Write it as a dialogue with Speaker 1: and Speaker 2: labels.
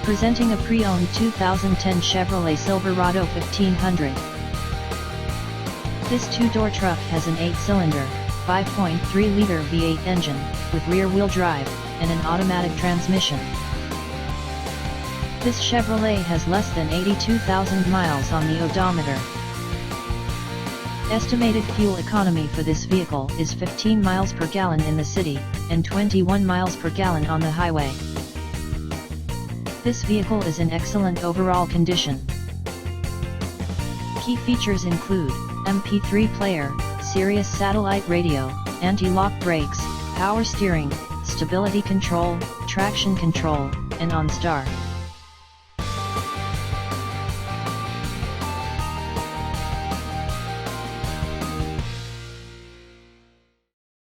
Speaker 1: Presenting a pre-owned 2010 Chevrolet Silverado 1500. This two-door truck has an 8-cylinder, 5.3-liter V8 engine, with rear-wheel drive, and an automatic transmission. This Chevrolet has less than 82,000 miles on the odometer. Estimated fuel economy for this vehicle is 15 miles per gallon in the city, and 21 miles per gallon on the highway. This vehicle is in excellent overall condition. Key features include MP3 player, Sirius satellite radio, anti-lock brakes, power steering, stability control, traction control, and OnStar.